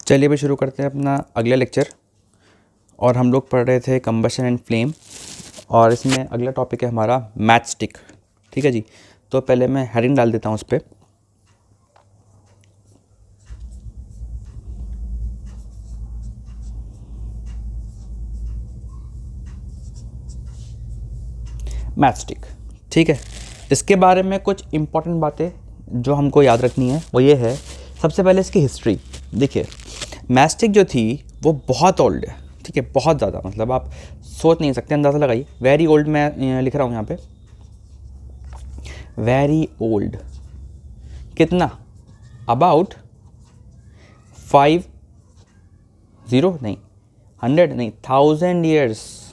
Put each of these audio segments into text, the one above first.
चलिए भी शुरू करते हैं अपना अगला लेक्चर। और हम लोग पढ़ रहे थे कंबशन एंड फ्लेम, और इसमें अगला टॉपिक है हमारा मैच स्टिक। ठीक है जी, तो पहले मैं हेडिंग डाल देता हूँ उस पर। मैच स्टिक, ठीक है। इसके बारे में कुछ इम्पॉर्टेंट बातें जो हमको याद रखनी है वो ये है, सबसे पहले इसकी हिस्ट्री। देखिए, मैच स्टिक जो थी वो बहुत ओल्ड है, ठीक है, बहुत ज़्यादा, मतलब आप सोच नहीं सकते, अंदाज़ा लगाइए। वेरी ओल्ड, मैं लिख रहा हूँ यहाँ पे वेरी ओल्ड। कितना? अबाउट 50 नहीं, 100 नहीं, 1000 ईयर्स,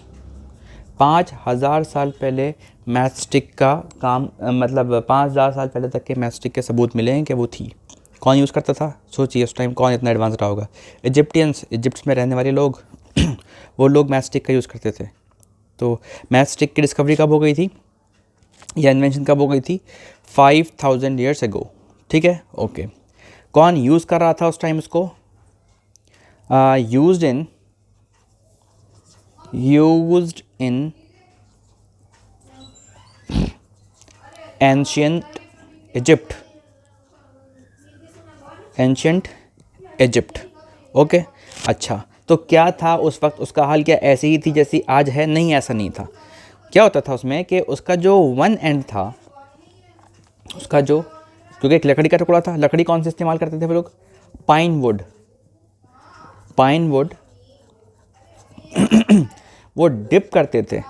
5000 साल पहले मैच स्टिक का काम, मतलब 5000 साल पहले तक के मैच स्टिक के सबूत मिले हैं कि वो थी। कौन यूज़ करता था? सोचिए उस टाइम कौन इतना एडवांस रहा होगा। इजिप्टियंस, इजिप्ट में रहने वाले लोग वो लोग मैच स्टिक का यूज़ करते थे। तो मैच स्टिक की डिस्कवरी कब हो गई थी, या इन्वेंशन कब हो गई थी? 5000 ईयर्स एगो, ठीक है, ओके। कौन यूज़ कर रहा था उस टाइम उसको? Used in ancient Egypt, ancient Egypt, okay. अच्छा, तो क्या था उस वक्त उसका हाल? क्या ऐसी ही थी जैसी आज है? नहीं, ऐसा नहीं था। क्या होता था उसमें कि उसका जो वन एंड था, उसका जो, क्योंकि एक लकड़ी का टुकड़ा था, लकड़ी कौन से इस्तेमाल करते थे वो लोग? पाइन वुड, पाइन वुड वो डिप करते थे,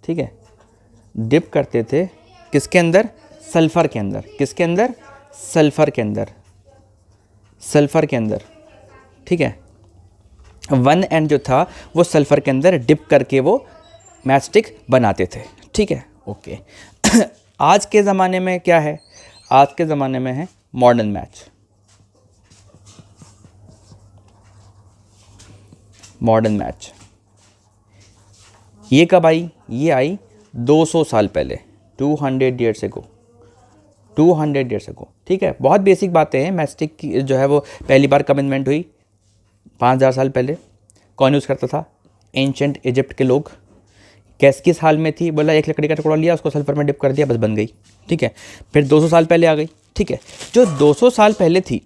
ठीक है, डिप करते थे किसके अंदर? सल्फ़र के अंदर। किसके अंदर? सल्फ़र के अंदर, सल्फ़र के अंदर, ठीक है। वन एंड जो था वो सल्फ़र के अंदर डिप करके वो मैच स्टिक बनाते थे, ठीक है, ओके। आज के ज़माने में क्या है? आज के ज़माने में है मॉडर्न मैच, मॉडर्न मैच। ये कब आई? ये आई 200 साल पहले, 200 ईयर्स एगो, 200 ईयर्स एगो, ठीक है। बहुत बेसिक बातें हैं। मैच स्टिक की जो है वो पहली बार कब इन्वेंट हुई? 5000 साल पहले। कौन यूज़ करता था? एंशेंट इजिप्ट के लोग। किस हाल में थी? बोला एक लकड़ी का टुकड़ा लिया, उसको सल्फर में डिप कर दिया, बस बन गई, ठीक है। फिर 200 साल पहले आ गई, ठीक है। जो 200 साल पहले थी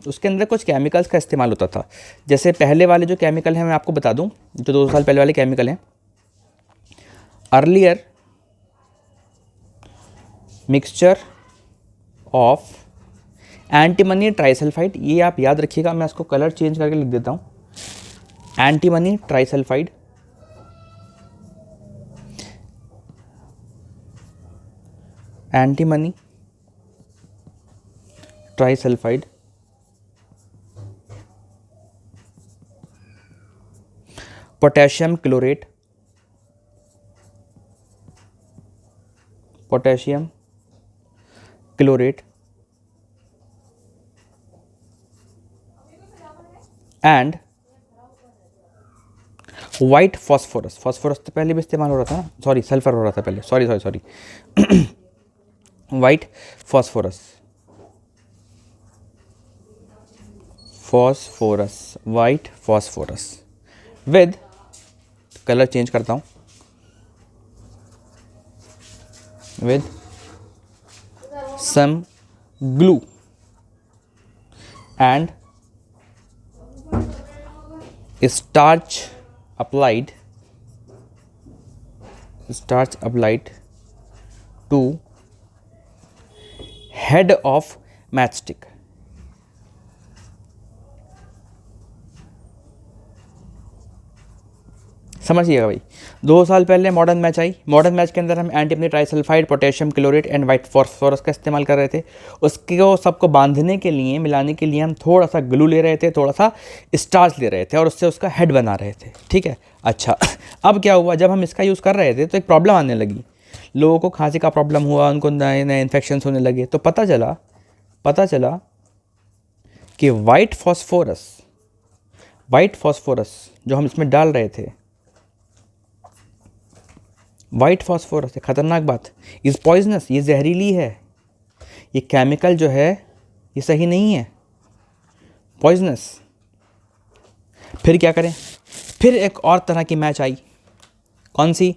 उसके अंदर कुछ केमिकल्स का इस्तेमाल होता था। जैसे पहले वाले जो केमिकल हैं, मैं आपको बता दूं, जो 200 साल पहले वाले केमिकल हैं, earlier mixture of antimony trisulphide. ये आप याद रखिएगा, मैं इसको कलर चेंज करके लिख देता हूँ। Antimony trisulphide, antimony trisulphide, potassium chlorate, potassium chlorate and white phosphorus. Phosphorus तो पहले भी इस्तेमाल हो रहा था ना, सॉरी सल्फर हो रहा था पहले, sorry white phosphorus, white phosphorus with, colour change करता हूँ, with some glue and starch applied to head of matchstick। समझिएगा भाई, 2 साल पहले मॉडर्न मैच आई। मॉडर्न मैच के अंदर हम antimony trisulphide, potassium chlorate and white phosphorus का इस्तेमाल कर रहे थे। उसको सबको बांधने के लिए, मिलाने के लिए हम थोड़ा सा ग्लू ले रहे थे, थोड़ा सा स्टार्च ले रहे थे, और उससे उसका हेड बना रहे थे, ठीक है। अच्छा, अब क्या हुआ? जब हम इसका यूज़ कर रहे थे तो एक प्रॉब्लम आने लगी, लोगों को खांसी का प्रॉब्लम हुआ, उनको नए नए इन्फेक्शन होने लगे। तो पता चला कि वाइट फॉस्फोरस जो हम इसमें डाल रहे थे, वाइट फॉस्फोरस है, खतरनाक बात, इज़ पॉइजनस, ये जहरीली है। ये केमिकल जो है ये सही नहीं है, पॉइजनस, फिर क्या करें, फिर एक और तरह की मैच आई। कौन सी?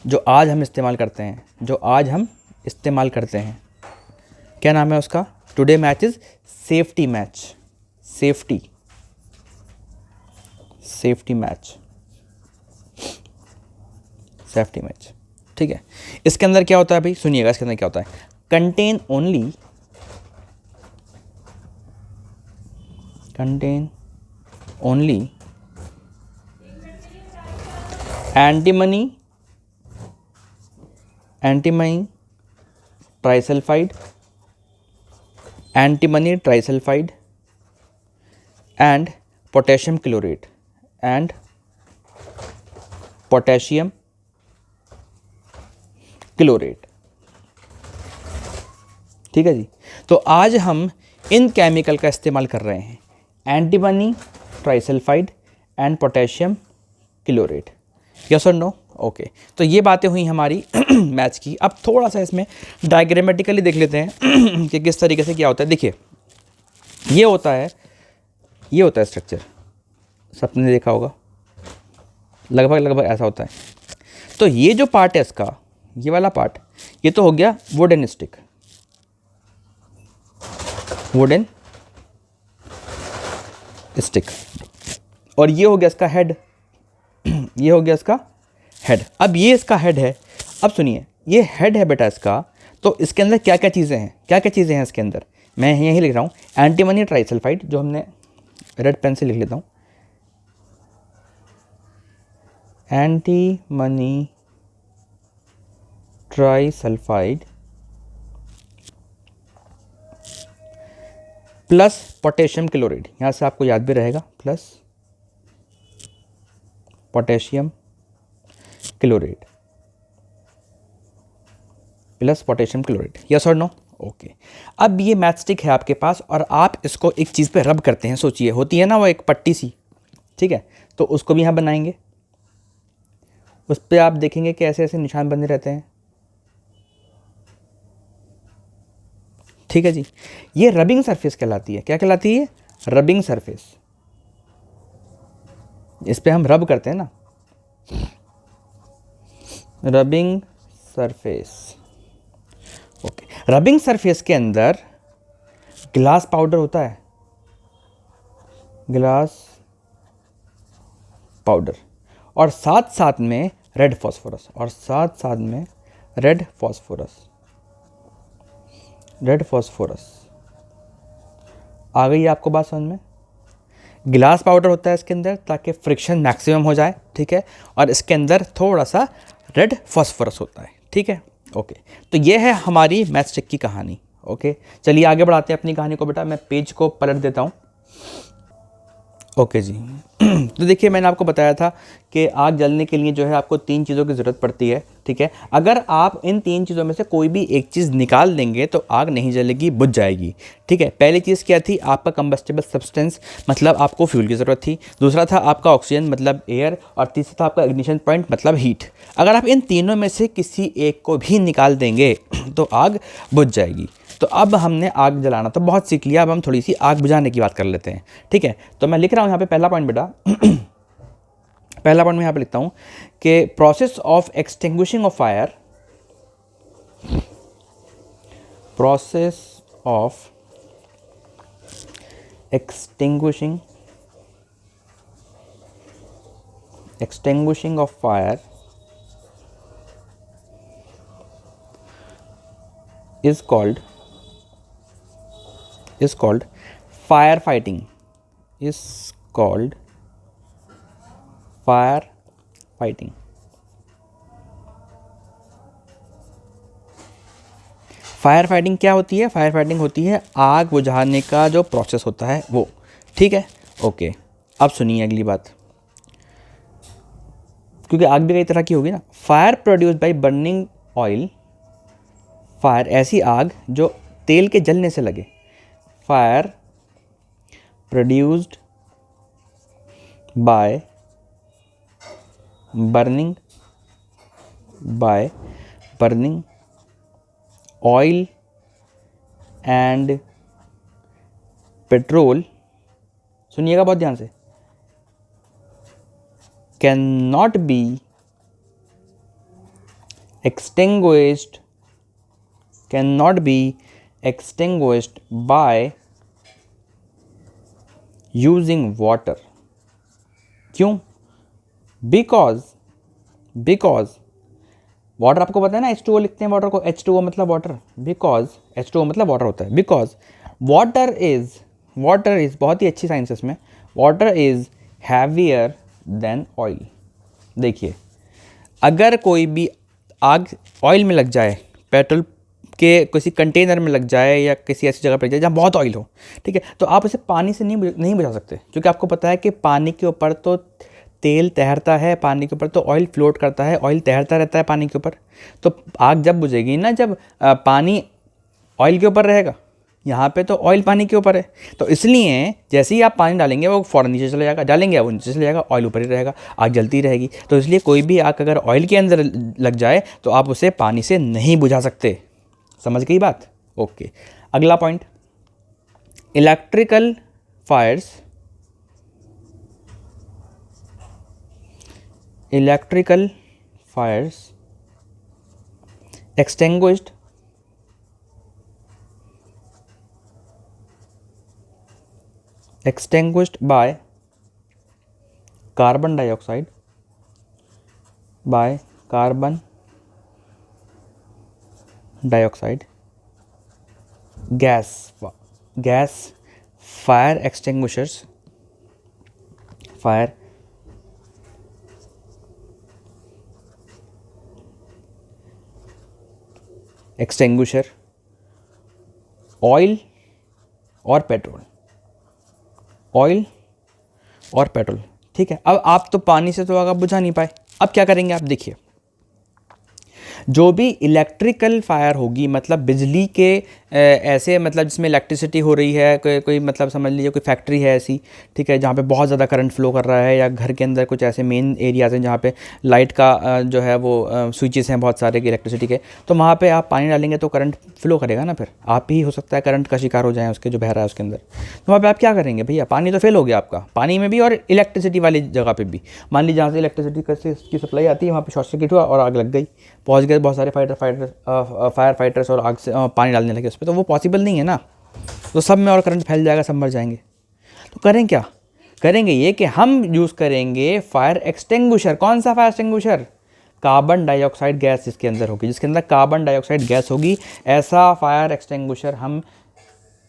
जो आज हम इस्तेमाल करते हैं, जो आज हम इस्तेमाल करते हैं, क्या नाम है उसका? Today match is safety match. Safety match, safety match. ठीक है, इसके अंदर क्या होता है भाई, सुनिएगा इसके अंदर क्या होता है। Contain only antimony trisulphide and potassium chlorate ठीक है जी। तो आज हम इन केमिकल का इस्तेमाल कर रहे हैं, antimony trisulphide and potassium chlorate. Yes और नो? ओके, तो ये बातें हुई हमारी मैथ्स की। अब थोड़ा सा इसमें डायग्रामेटिकली देख लेते हैं कि किस तरीके से क्या होता है। देखिए, ये होता है स्ट्रक्चर, सबने देखा होगा, लगभग ऐसा होता है। तो ये जो पार्ट है इसका, ये वाला पार्ट, ये तो हो गया वुडन स्टिक, और ये हो गया इसका हेड, ये हो गया इसका हेड। अब ये इसका हेड है। अब सुनिए, ये हेड है बेटा इसका, तो इसके अंदर क्या क्या चीज़ें हैं, इसके अंदर मैं यही लिख रहा हूँ, एंटीमनी ट्राइसल्फाइड, जो हमने रेड पेन से लिख लेता हूँ, antimony trisulphide plus potassium chloride, यहाँ से आपको याद भी रहेगा, प्लस पोटेशियम क्लोराइड, यस और नो? ओके। अब ये मैचस्टिक है आपके पास, और आप इसको एक चीज़ पे रब करते हैं। सोचिए, होती है ना वो एक पट्टी सी, ठीक है, तो उसको भी यहाँ बनाएंगे, उस पर आप देखेंगे कि ऐसे ऐसे निशान बने रहते हैं। ठीक है जी, ये रबिंग सरफेस कहलाती है। क्या कहलाती है? Rubbing surface. इस पे हम रब करते हैं ना, rubbing surface. Okay, rubbing surface के अंदर ग्लास पाउडर होता है, ग्लास पाउडर, और साथ साथ में रेड फॉस्फोरस, रेड फॉस्फोरस। आ गई आपको बात समझ में? गिलास पाउडर होता है इसके अंदर ताकि फ्रिक्शन मैक्सिमम हो जाए, ठीक है, और इसके अंदर थोड़ा सा रेड फॉस्फोरस होता है। ठीक है, ओके। तो ये है हमारी मैचस्टिक की कहानी। ओके, चलिए आगे बढ़ाते हैं अपनी कहानी को। बेटा मैं पेज को पलट देता हूँ। ओके जी। तो देखिए, मैंने आपको बताया था कि आग जलने के लिए जो है आपको 3 चीज़ों की ज़रूरत पड़ती है। ठीक है, अगर आप इन 3 चीज़ों में से कोई भी एक चीज़ निकाल देंगे तो आग नहीं जलेगी, बुझ जाएगी। ठीक है, पहली चीज़ क्या थी? आपका कंबस्टेबल सब्सटेंस, मतलब आपको फ्यूल की ज़रूरत थी। दूसरा था आपका ऑक्सीजन, मतलब एयर, और तीसरा था आपका इग्निशन पॉइंट, मतलब हीट। अगर आप इन तीनों में से किसी एक को भी निकाल देंगे तो आग बुझ जाएगी। तो अब हमने आग जलाना तो बहुत सीख लिया, अब हम थोड़ी सी आग बुझाने की बात कर लेते हैं। ठीक है, तो मैं लिख रहा हूँ यहाँ पे पहला पॉइंट बेटा। पहला पॉइंट मैं यहाँ पे लिखता हूँ कि process of extinguishing of fire, process of extinguishing of fire is called firefighting. Fire fighting क्या होती है? फायर फाइटिंग होती है आग बुझाने का जो प्रोसेस होता है वो। ठीक है, ओके। अब सुनिए अगली बात, क्योंकि आग भी कई तरह की होगी ना। Fire produced by burning oil, fire ऐसी आग जो तेल के जलने से लगे। Fire produced by burning oil and petrol, सुनिएगा बहुत ध्यान से, cannot be extinguished by using water. क्यों? बिकॉज वाटर आपको पता है ना, H2O लिखते हैं वाटर को, H2O मतलब वाटर, बिकॉज H2O मतलब वाटर होता है, बिकॉज वाटर इज बहुत ही अच्छी साइंस है इसमें, water is heavier than oil. देखिए, अगर कोई भी आग ऑयल में लग जाए, पेट्रोल के किसी कंटेनर में लग जाए या किसी ऐसी जगह पर लग जाए जहाँ बहुत ऑयल हो, ठीक है, तो आप उसे पानी से नहीं बुझा सकते, क्योंकि आपको पता है कि पानी के ऊपर तो तेल तैरता है, पानी के ऊपर तो ऑयल फ्लोट करता है, ऑयल तैरता रहता है पानी के ऊपर। तो आग जब बुझेगी ना, जब पानी ऑयल के ऊपर रहेगा, यहाँ पे तो ऑयल पानी के ऊपर है, तो इसलिए जैसे ही आप पानी डालेंगे वो फ़ौरन नीचे चले जाएगा, डालेंगे वो नीचे चले जाएगा, ऑयल ऊपर ही रहेगा, आग जलती रहेगी। तो इसलिए कोई भी आग अगर ऑयल के अंदर लग जाए तो आप उसे पानी से नहीं बुझा सकते। समझ गई बात? ओके, अगला point, electrical fires extinguished by carbon dioxide gas fire extinguishers extinguisher, oil और पेट्रोल, ठीक है। अब आप तो पानी से तो आग बुझा नहीं पाए, अब क्या करेंगे आप? देखिए, जो भी इलेक्ट्रिकल फायर होगी, मतलब बिजली के ऐसे, मतलब जिसमें इलेक्ट्रिसिटी हो रही है, कोई मतलब समझ लीजिए कोई फैक्ट्री है ऐसी, ठीक है, जहाँ पे बहुत ज़्यादा करंट फ्लो कर रहा है, या घर के अंदर कुछ ऐसे मेन एरियाज़ हैं जहाँ पे लाइट का जो है वो स्विचेस हैं बहुत सारे इलेक्ट्रिसिटी के, तो वहाँ पे आप पानी डालेंगे तो करंट फ्लो करेगा ना, फिर आप ही हो सकता है करंट का शिकार हो जाए उसके, जो बह रहा है उसके अंदर। तो वहाँ पर आप क्या करेंगे भैया? पानी तो फेल हो गया आपका, पानी में भी और इलेक्ट्रिसिटी वाली जगह पर भी। मान लीजिए जहाँ से इलेक्ट्रिसिटी की सप्लाई आती है वहाँ पर शॉर्ट सर्किट हुआ और आग लग गई, पहुँच गए बहुत सारे फायर फाइटर्स और आग से पानी डालने लगे उस पर, तो वो पॉसिबल नहीं है ना, तो सब में और करंट फैल जाएगा, सब मर जाएंगे। तो करें क्या? करेंगे ये कि हम यूज़ करेंगे फायर एक्सटिंग्विशर। कौन सा fire extinguisher? Carbon dioxide gas जिसके अंदर होगी, जिसके अंदर कार्बन डाइऑक्साइड गैस होगी, ऐसा फायर एक्सटिंग्विशर हम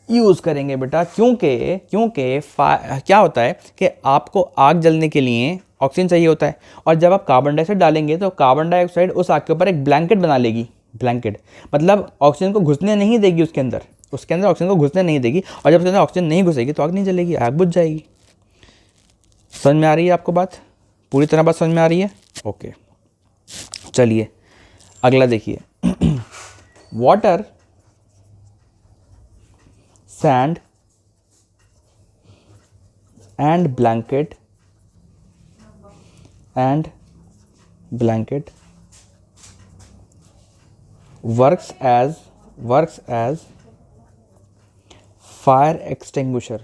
यूज़ करेंगे बेटा। क्योंकि क्या होता है कि आपको आग जलने के लिए ऑक्सीजन चाहिए होता है, और जब आप कार्बन डाइऑक्साइड डालेंगे तो कार्बन डाइऑक्साइड उस आग के ऊपर एक ब्लैंकेट बना लेगी। ब्लैंकेट मतलब ऑक्सीजन को घुसने नहीं देगी उसके अंदर ऑक्सीजन को घुसने नहीं देगी, और जब उसके अंदर ऑक्सीजन नहीं घुसेगी तो आग नहीं जलेगी, आग बुझ जाएगी। समझ में आ रही है आपको बात? पूरी तरह बात समझ में आ रही है? ओके, चलिए अगला देखिए। Water, sand and blanket works as fire extinguisher।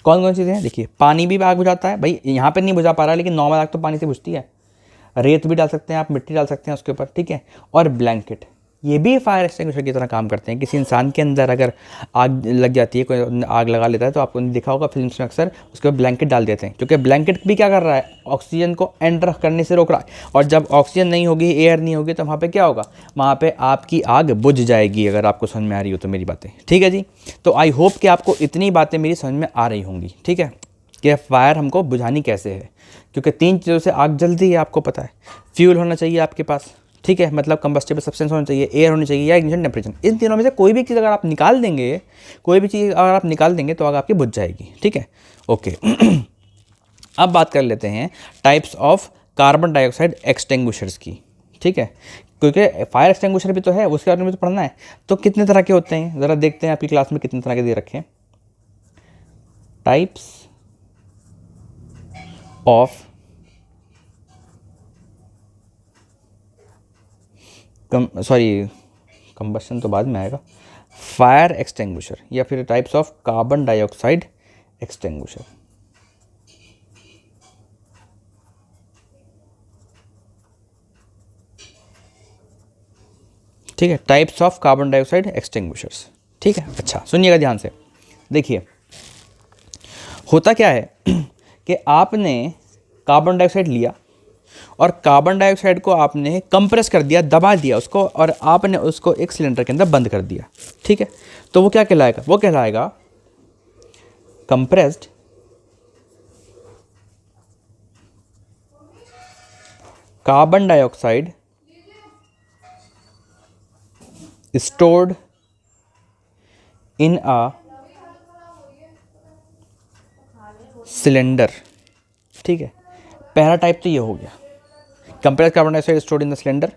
कौन कौन चीज़ें हैं? देखिए, पानी भी आग बुझाता है भाई, यहाँ पे नहीं बुझा पा रहा, लेकिन नॉर्मल आग तो पानी से बुझती है। रेत भी डाल सकते हैं आप, मिट्टी डाल सकते हैं उसके ऊपर, ठीक है। और ब्लैंकेट, ये भी फायर एक्सटिंग्विशर की तरह काम करते हैं। किसी इंसान के अंदर अगर आग लग जाती है, कोई आग लगा लेता है, तो आपको देखा होगा फिल्म में अक्सर उसके ऊपर ब्लैंकेट डाल देते हैं, क्योंकि ब्लैंकेट भी क्या कर रहा है? ऑक्सीजन को एंटर करने से रोक रहा है, और जब ऑक्सीजन नहीं होगी, एयर नहीं होगी, तो वहाँ पे क्या होगा? वहाँ पे आपकी आग बुझ जाएगी। अगर आपको समझ में आ रही हो तो मेरी बातें, ठीक है जी। तो आई होप कि आपको इतनी बातें मेरी समझ में आ रही होंगी, ठीक है, कि फायर हमको बुझानी कैसे है। क्योंकि 3 चीज़ों से आग जलती है, आपको पता है। फ्यूल होना चाहिए आपके पास, ठीक है, मतलब कंबस्टेबल सब्सटेंस होना चाहिए, एयर होनी चाहिए, या इग्निशन टेम्परेचर। इन तीनों में से कोई भी चीज़ अगर आप निकाल देंगे तो आग आपकी बुझ जाएगी, ठीक है। ओके। अब बात कर लेते हैं types of carbon dioxide extinguishers की, ठीक है, क्योंकि फायर एक्सटिंग्विशर भी तो है, उसके बारे में तो पढ़ना है। तो कितने तरह के होते हैं ज़रा देखते हैं, आपकी क्लास में कितने तरह के दे रखे हैं। टाइप्स ऑफ कंबशन तो बाद में आएगा। फायर एक्सटिंग्विशर या फिर types of carbon dioxide extinguisher. ठीक है, types of carbon dioxide extinguishers. ठीक है, अच्छा सुनिएगा ध्यान से, देखिए होता क्या है कि आपने कार्बन डाइऑक्साइड लिया और कार्बन डाइऑक्साइड को आपने कंप्रेस कर दिया, दबा दिया उसको, और आपने उसको एक सिलेंडर के अंदर बंद कर दिया। ठीक है, तो वो क्या कहलाएगा? वो कहलाएगा compressed carbon dioxide stored in a cylinder. ठीक है, पहला टाइप तो ये हो गया compressed carbon dioxide stored in the cylinder,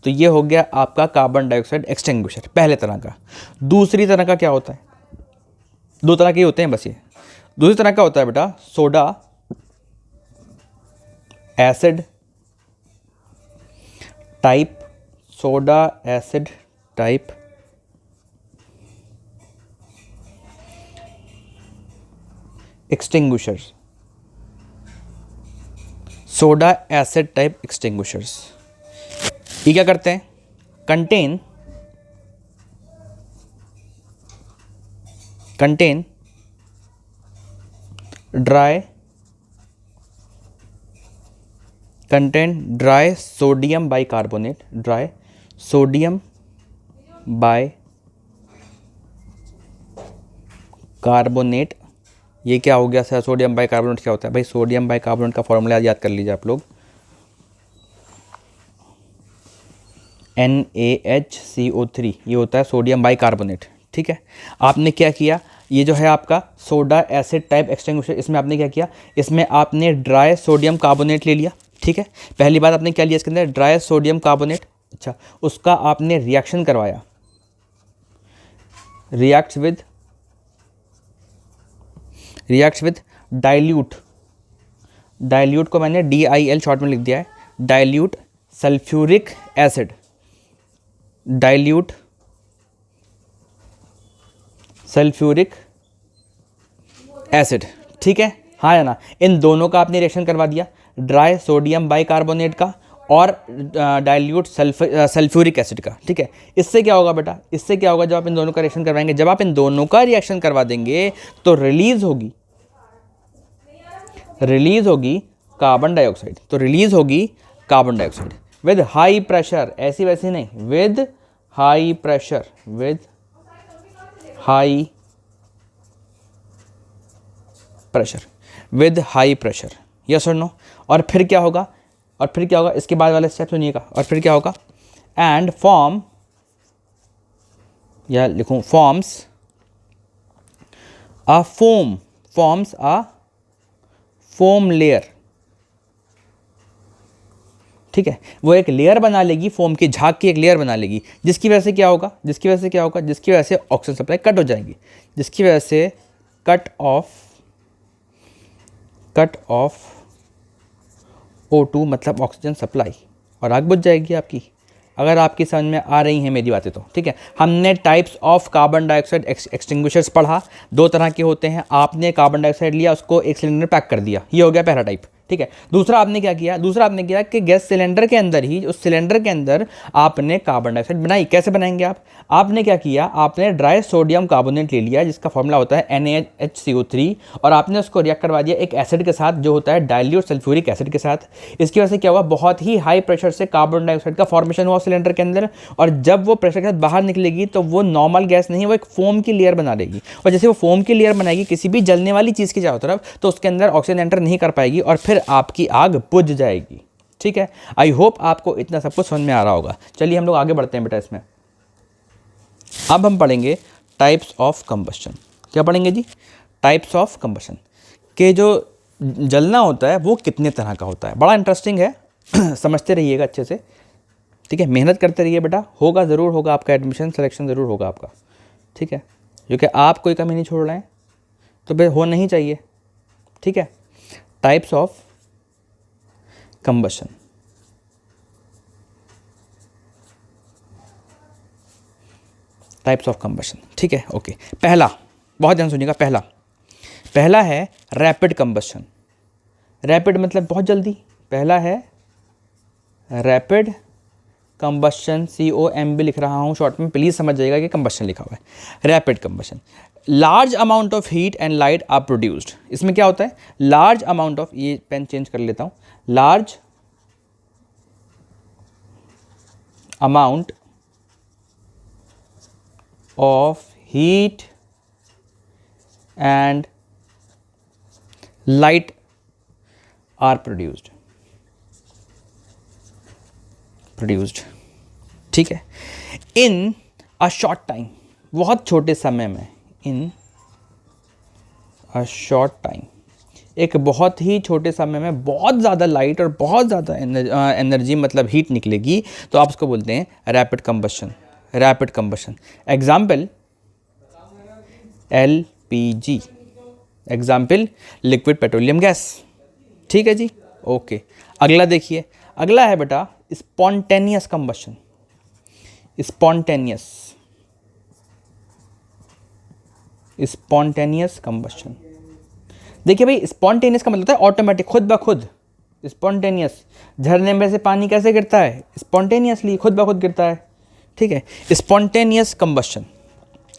तो ये हो गया आपका कार्बन डाइऑक्साइड एक्सटिंग्विशर, पहले तरह का। दूसरी तरह का क्या होता है? दो तरह के होते हैं बस ये। दूसरी तरह का होता है बेटा soda acid type, soda acid type extinguishers, soda acid type extinguishers. ये क्या करते हैं? Contain dry sodium bicarbonate, dry sodium bicarbonate. ये क्या हो गया सर? सोडियम बाइकार्बोनेट क्या होता है भाई? सोडियम बाइकार्बोनेट का फॉर्मूला याद कर लीजिए आप लोग, NaHCO3, ये होता है सोडियम बाइकार्बोनेट। ठीक है, आपने क्या किया? ये जो है आपका सोडा एसिड टाइप एक्सटिंग्विशर, इसमें आपने क्या किया? इसमें आपने ड्राई सोडियम कार्बोनेट ले लिया। ठीक है, पहली बात आपने क्या लिया इसके अंदर? Dry sodium carbonate. अच्छा, उसका आपने रिएक्शन करवाया, रिएक्ट्स विद डाइल्यूट को मैंने DIL शॉर्ट में लिख दिया है, dilute sulphuric acid, dilute sulphuric acid. ठीक है, हाँ या ना? इन दोनों का आपने रिएक्शन करवा दिया, ड्राई सोडियम बाइकार्बोनेट का और डाइल्यूट सल्फ्यूरिक एसिड का। ठीक है, इससे क्या होगा बेटा? इससे क्या होगा जब आप इन दोनों का रिएक्शन करवाएंगे? जब आप इन दोनों का रिएक्शन करवा देंगे तो रिलीज होगी कार्बन डाइऑक्साइड। तो रिलीज होगी carbon dioxide with high pressure, ऐसी वैसी नहीं, with high pressure, with high pressure, yes और नो? और फिर क्या होगा? इसके बाद वाले स्टेप सुनिएगा। और फिर क्या होगा? एंड फॉर्म, या लिखूं फॉर्म्स अ फोम लेयर। ठीक है, वो एक लेयर बना लेगी, फोम की झाग की एक लेयर बना लेगी, जिसकी वजह से क्या होगा? जिसकी वजह से ऑक्सीजन सप्लाई कट हो जाएगी, जिसकी वजह से कट ऑफ O2 मतलब ऑक्सीजन सप्लाई, और आग बुझ जाएगी आपकी, अगर आपकी समझ में आ रही हैं मेरी बातें तो। ठीक है, हमने types of carbon dioxide extinguishers पढ़ा, दो तरह के होते हैं। आपने कार्बन डाइऑक्साइड लिया, उसको एक सिलेंडर में पैक कर दिया, ये हो गया पहला टाइप। ठीक है, दूसरा आपने क्या किया कि गैस सिलेंडर के अंदर ही, उस सिलेंडर के अंदर आपने कार्बन डाइऑक्साइड बनाई। कैसे बनाएंगे आपने क्या किया? आपने ड्राई सोडियम कार्बोनेट ले लिया, जिसका फॉर्मूला होता है NaHCO3, और आपने उसको रिएक्ट करवा दिया एक एसिड के साथ, जो होता है डाइल्यूट सल्फ्यूरिक एसिड के साथ। इसकी वजह से क्या हुआ? बहुत ही हाई प्रेशर से कार्बन डाइऑक्साइड का फॉर्मेशन हुआ सिलेंडर के अंदर, और जब वो प्रेशर के साथ बाहर निकलेगी तो वो नॉर्मल गैस नहीं, वो एक फोम की लेयर बना देगी, और जैसे वो फोम की लेयर बनाएगी किसी भी जलने वाली चीज़ की चारों तरफ, तो उसके अंदर ऑक्सीजन एंटर नहीं कर पाएगी और फिर आपकी आग बुझ जाएगी। ठीक है, आई होप आपको इतना सब कुछ समझ में आ रहा होगा। चलिए हम लोग आगे बढ़ते हैं बेटा इसमें। अब हम पढ़ेंगे टाइप्स ऑफ कंबस्शन। क्या पढ़ेंगे जी? टाइप्स ऑफ कंबस्शन के जो जलना होता है वो कितने तरह का होता है, बड़ा इंटरेस्टिंग है समझते रहिएगा अच्छे से। ठीक है, मेहनत करते रहिए बेटा, होगा ज़रूर होगा आपका एडमिशन, सिलेक्शन ज़रूर होगा आपका। ठीक है, क्योंकि आप कोई कमी नहीं छोड़ रहे हैं तो फिर होना ही चाहिए। ठीक है, types of combustion. Types of combustion. ठीक है, ओके। पहला, बहुत ध्यान सुनिएगा, पहला है रैपिड कंबशन, रैपिड मतलब बहुत जल्दी, पहला है रैपिड कंबशन, COMB लिख रहा हूँ शॉर्ट में, प्लीज़ समझ जाइएगा कि कंबशन लिखा हुआ है। Rapid combustion, large amount of heat and light are produced. इसमें क्या होता है, लार्ज अमाउंट ऑफ, ये पेन चेंज कर लेता हूँ, large amount of heat and light are produced, ठीक है, इन अ शॉर्ट टाइम, बहुत छोटे समय में, इन अ शॉर्ट टाइम, एक बहुत ही छोटे समय में बहुत ज़्यादा लाइट और बहुत ज़्यादा एनर्जी मतलब हीट निकलेगी, तो आप उसको बोलते हैं rapid combustion, rapid combustion. Example LPG, example liquid petroleum gas, ठीक है जी, ओके। अगला देखिए, अगला है बेटा स्पॉन्टेनियस कंबशन, स्पॉन्टेनियस कंबशन। देखिए भाई, स्पॉन्टेनियस का मतलब होता है ऑटोमेटिक, खुद ब खुद, स्पॉन्टेनियस, झरने में से पानी कैसे गिरता है, स्पॉन्टेनियसली, खुद ब खुद गिरता है, ठीक है, स्पॉन्टेनियस कंबशन,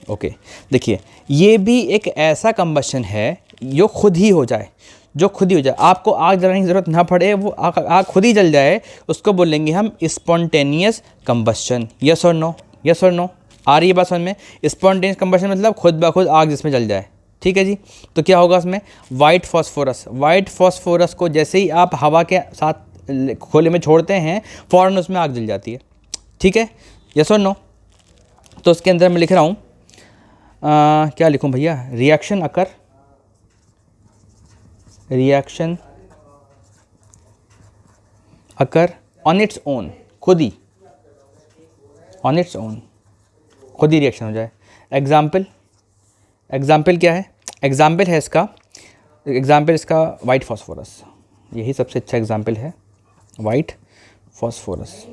ओके। देखिए ये भी एक ऐसा कंबशन है जो खुद ही हो जाए, जो खुद ही हो जाए, आपको आग जलाने की ज़रूरत ना पड़े, वो आग खुद ही जल जाए, उसको बोलेंगे हम स्पॉन्टेनियस कंबशन। यस और नो, यस और नो, आ रही है बात समझ में? स्पॉन्टेनियस कंबशन मतलब खुद ब खुद आग जिसमें जल जाए, ठीक है जी। तो क्या होगा उसमें, वाइट फॉस्फोरस, वाइट फॉस्फोरस को जैसे ही आप हवा के साथ खोले में छोड़ते हैं, फ़ौरन उसमें आग जल जाती है, ठीक है, यस और नो। तो उसके अंदर मैं लिख रहा हूँ, क्या लिखूँ भैया, reaction occur, reaction occur on its own, खुद ही, ऑन इट्स ओन, खुद ही रिएक्शन हो जाए। एग्जाम्पल, एग्जाम्पल क्या है, एग्जाम्पल है इसका, एग्जाम्पल इसका वाइट फॉस्फोरस, यही सबसे अच्छा एग्जाम्पल है, वाइट फॉस्फोरस,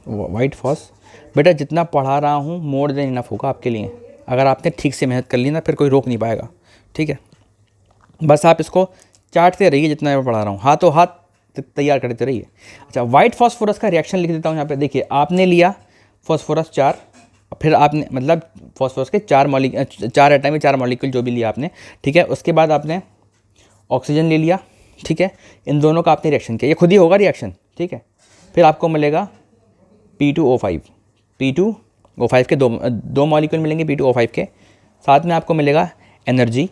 वाइट फॉस। बेटा जितना पढ़ा रहा हूँ मोर देन इनफ होगा आपके लिए, अगर आपने ठीक से मेहनत कर ली ना, फिर कोई रोक नहीं पाएगा, ठीक है। बस आप इसको चाटते रहिए जितना मैं पढ़ा रहा हूँ, हाथों हाथ तैयार करते रहिए। अच्छा, वाइट फॉस्फोरस का रिएक्शन लिख देता हूँ यहाँ पे। देखिए आपने लिया फॉस्फोरस 4, फिर आपने मतलब फॉस्फोरस के 4 एटम में 4 मॉलिक्यूल जो भी लिया आपने, ठीक है। उसके बाद आपने ऑक्सीजन ले लिया, ठीक है, इन दोनों का आपने रिएक्शन किया, ये खुद ही होगा रिएक्शन, ठीक है। फिर आपको मिलेगा P2O5, P2O5 के दो मॉलिक्यूल मिलेंगे P2O5 के, साथ में आपको मिलेगा एनर्जी,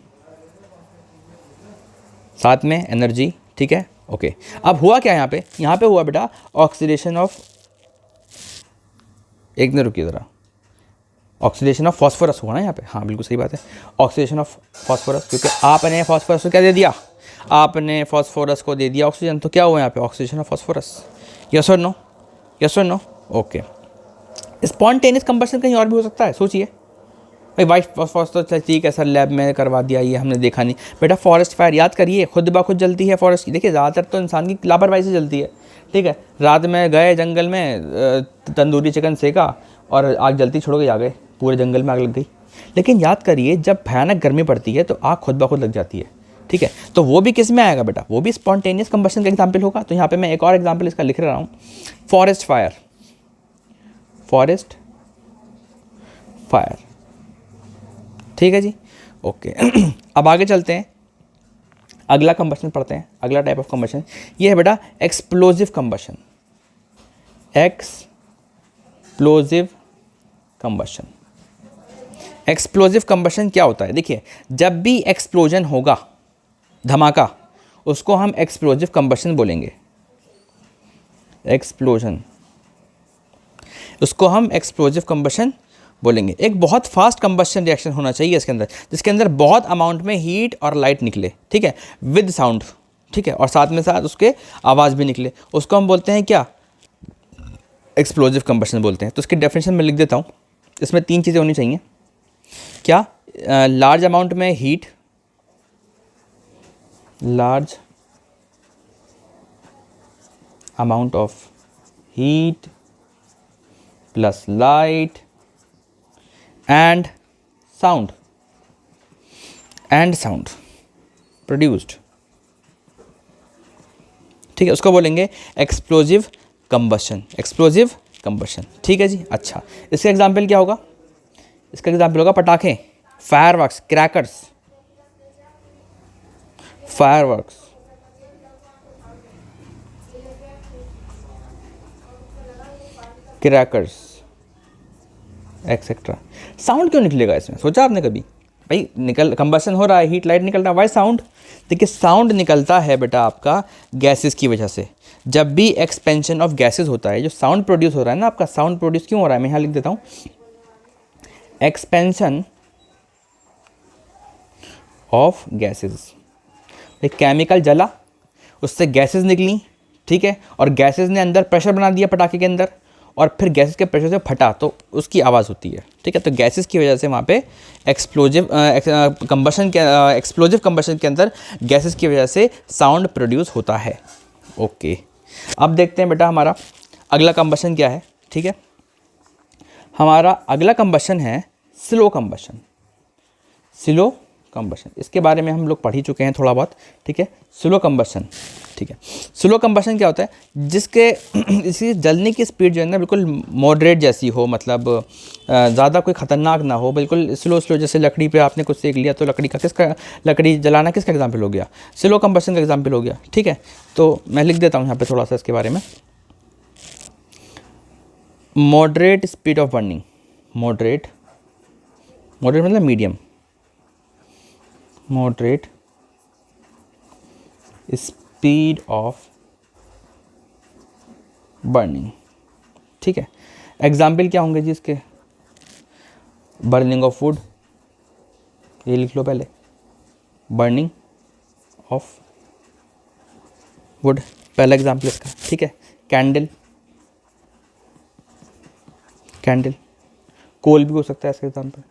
साथ में एनर्जी, ठीक है, ओके। अब हुआ क्या यहाँ पे, यहाँ पे हुआ बेटा ऑक्सीडेशन ऑफ, एक मिनट रुकिए ज़रा, ऑक्सीडेशन ऑफ फॉस्फोरस हुआ ना यहाँ पे, हाँ बिल्कुल सही बात है, ऑक्सीडेशन ऑफ फॉस्फोरस, क्योंकि आपने फॉस्फोरस को क्या दे दिया, आपने फॉस्फोरस को दे दिया ऑक्सीजन, तो क्या हुआ यहाँ पे, ऑक्सीडेशन ऑफ फॉस्फोरस। यस और नो, यस और नो, ओके। स्पॉन्टेनियस कंबशन कहीं और भी हो सकता है, सोचिए भाई। वाइट फॉस्फोरस तो ठीक है सर, लैब में करवा दिया, ये हमने देखा नहीं। बेटा फॉरेस्ट फायर याद करिए, खुद ब खुद जलती है फॉरेस्ट की। देखिए ज़्यादातर तो इंसान की लापरवाही से जलती है, ठीक है। रात में गए जंगल में, तंदूरी चिकन सेका और आग जलती छोड़ के आ गए, पूरे जंगल में आग लग गई। लेकिन याद करिए जब भयानक गर्मी पड़ती है तो आग खुद ब खुद लग जाती है, ठीक है। तो वो भी किस में आएगा बेटा, वो भी स्पॉन्टेनियस कंबशन का एग्जाम्पल होगा। तो यहाँ पे मैं एक और एग्जाम्पल इसका लिख रहा हूँ, फॉरेस्ट फायर, फॉरेस्ट फायर, ठीक है जी, ओके। अब आगे चलते हैं, अगला कंबशन पढ़ते हैं, अगला टाइप ऑफ कंबशन ये है बेटा explosive combustion, explosive combustion. Explosive combustion क्या होता है, देखिए जब भी एक्सप्लोजन होगा, धमाका, उसको हम एक्सप्लोजिव कंबशन बोलेंगे, एक्सप्लोजन, उसको हम एक्सप्लोजिव कंबशन बोलेंगे। एक बहुत फास्ट कंबशन रिएक्शन होना चाहिए इसके अंदर, जिसके अंदर बहुत अमाउंट में हीट और लाइट निकले, ठीक है, विद साउंड, ठीक है, और साथ में साथ उसके आवाज़ भी निकले, उसको हम बोलते हैं क्या, एक्सप्लोजिव कंबशन बोलते हैं। तो उसकी डेफिनेशन में लिख देता हूँ, इसमें 3 चीज़ें होनी चाहिए, क्या, लार्ज अमाउंट में heat, large amount of heat plus light and sound, and sound produced, ठीक है, उसको बोलेंगे एक्सप्लोजिव कंबशन, एक्सप्लोजिव कंबशन, ठीक है जी। अच्छा, इसका एग्जाम्पल क्या होगा? इसका एग्जाम्पल होगा पटाखे, fireworks, crackers, fireworks, crackers etcetera. Sound क्यों निकलेगा इसमें, सोचा आपने कभी? भाई कंबशन हो रहा है, हीट लाइट निकल रहा है, वाई साउंड? देखिए साउंड निकलता है बेटा आपका गैसेस की वजह से। जब भी एक्सपेंशन ऑफ गैसेस होता है, जो साउंड प्रोड्यूस हो रहा है ना आपका, साउंड प्रोड्यूस क्यों हो रहा है, मैं यहाँ लिख देता हूँ, एक्सपेंशन ऑफ गैसेस। एक केमिकल जला, उससे गैसेस निकली, ठीक है, और गैसेस ने अंदर प्रेशर बना दिया पटाखे के अंदर, और फिर गैसेस के प्रेशर से फटा तो उसकी आवाज़ होती है, ठीक है। तो गैसेस की वजह से वहाँ पे एक्सप्लोजिव कंबशन के अंदर गैसेस की वजह से साउंड प्रोड्यूस होता है। ओके, अब देखते हैं बेटा हमारा अगला कंबशन क्या है, ठीक है। हमारा अगला कंबशन है स्लो कंबशन, स्लो कंबशन, इसके बारे में हम लोग पढ़ ही चुके हैं थोड़ा बहुत, ठीक है। स्लो कंबशन, ठीक है। स्लो कंबशन क्या होता है? जिसके इसकी जलने की स्पीड जो है ना बिल्कुल मॉडरेट जैसी हो, मतलब ज़्यादा कोई ख़तरनाक ना हो, बिल्कुल स्लो स्लो। जैसे लकड़ी पे आपने कुछ सेक लिया तो लकड़ी जलाना किसका एग्जाम्पल हो गया? स्लो कंबशन का एग्जाम्पल हो गया, ठीक है। तो मैं लिख देता हूँ यहाँ पे थोड़ा सा इसके बारे में, moderate speed of burning, moderate मतलब medium, moderate speed of burning, ठीक है। एग्जाम्पल क्या होंगे जी इसके? बर्निंग ऑफ वुड, ये लिख लो पहले, बर्निंग ऑफ वुड पहला एग्जाम्पल इसका, ठीक है। कैंडल, कैंडल, कोल भी हो सकता है इसका एग्जाम्पल,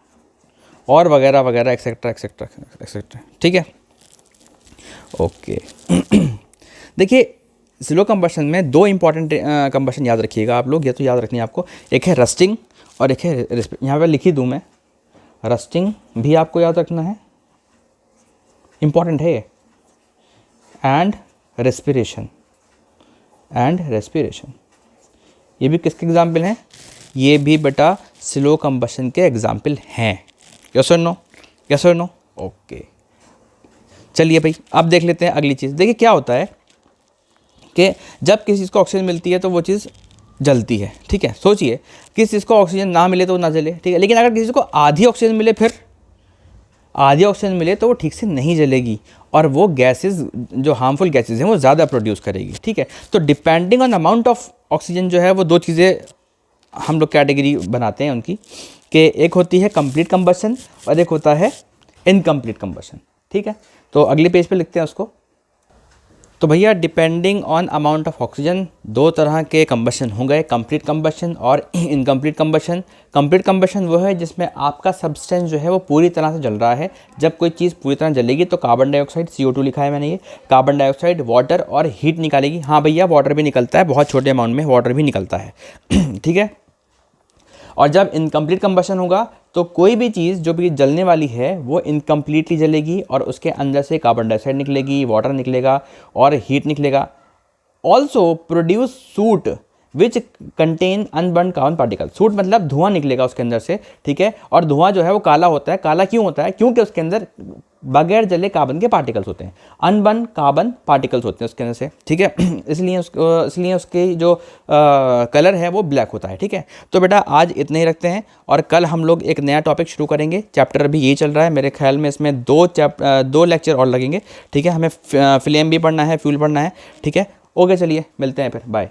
और वगैरह वगैरह एक्सेट्रा एक्सेट्रा एक्सेट्रा, ठीक है। ओके देखिए स्लो कंबशन में दो इंपॉर्टेंट कंबशन याद रखिएगा आप लोग, ये तो याद रखनी है आपको, एक है रस्टिंग और एक है यहाँ पे लिखी दूँ मैं, रस्टिंग भी आपको याद रखना है, इंपॉर्टेंट है ये, एंड रेस्पिरेशन, एंड रेस्पिरेशन, ये भी किसके एग्जाम्पल हैं? ये भी बेटा स्लो कंबशन के एग्जाम्पल हैं। यस और नो, यस और नो, ओके। चलिए भाई अब देख लेते हैं अगली चीज़। देखिए क्या होता है कि जब किसी चीज़ को ऑक्सीजन मिलती है तो वो चीज़ जलती है, ठीक है। सोचिए किसी चीज़ को ऑक्सीजन ना मिले तो वो ना जले, ठीक है। लेकिन अगर किसी को आधी ऑक्सीजन मिले, फिर आधी ऑक्सीजन मिले तो वो ठीक से नहीं जलेगी, और वो गैसेस जो हार्मफुल गैसेस हैं वो ज़्यादा प्रोड्यूस करेगी, ठीक है। तो depending on amount of oxygen जो है वो दो चीज़ें हम लोग कैटेगरी बनाते हैं उनकी, कि एक होती है कंप्लीट कंबशन और एक होता है इनकम्प्लीट कंबशन, ठीक है। तो अगले पेज पे लिखते हैं उसको। तो भैया depending on amount of oxygen दो तरह के कंबशन हो गए, कंप्लीट कंबशन और इनकम्प्लीट कंबशन। कंप्लीट कंबशन वो है जिसमें आपका सब्सटेंस जो है वो पूरी तरह से जल रहा है। जब कोई चीज़ पूरी तरह जलेगी तो कार्बन डाइऑक्साइड, CO2 लिखा है मैंने, ये कार्बन डाइऑक्साइड, वाटर और हीट निकालेगी। हाँ भैया वाटर भी निकलता है, बहुत छोटे अमाउंट में वाटर भी निकलता है ठीक है। और जब इनकम्प्लीट कंबशन होगा तो कोई भी चीज़ जो भी जलने वाली है वो इनकम्प्लीटली जलेगी और उसके अंदर से कार्बन डाइऑक्साइड निकलेगी, वाटर निकलेगा और हीट निकलेगा। Also produce suit which contain unburn carbon particle. Suit मतलब धुआं निकलेगा उसके अंदर से, ठीक है। और धुआं जो है वो काला होता है। काला क्यों होता है? क्योंकि उसके अंदर बगैर जले कार्बन के पार्टिकल्स होते हैं, अनबर्न कार्बन पार्टिकल्स होते हैं उसके अंदर से, ठीक है। इसलिए उसके जो कलर है वो ब्लैक होता है, ठीक है। तो बेटा आज इतने ही रखते हैं, और कल हम लोग एक नया टॉपिक शुरू करेंगे। चैप्टर अभी यही चल रहा है, मेरे ख्याल में इसमें दो लेक्चर और लगेंगे, ठीक है। हमें फ्लेम भी पढ़ना है, फ्यूल पढ़ना है, ठीक है। ओके चलिए मिलते हैं फिर, बाय।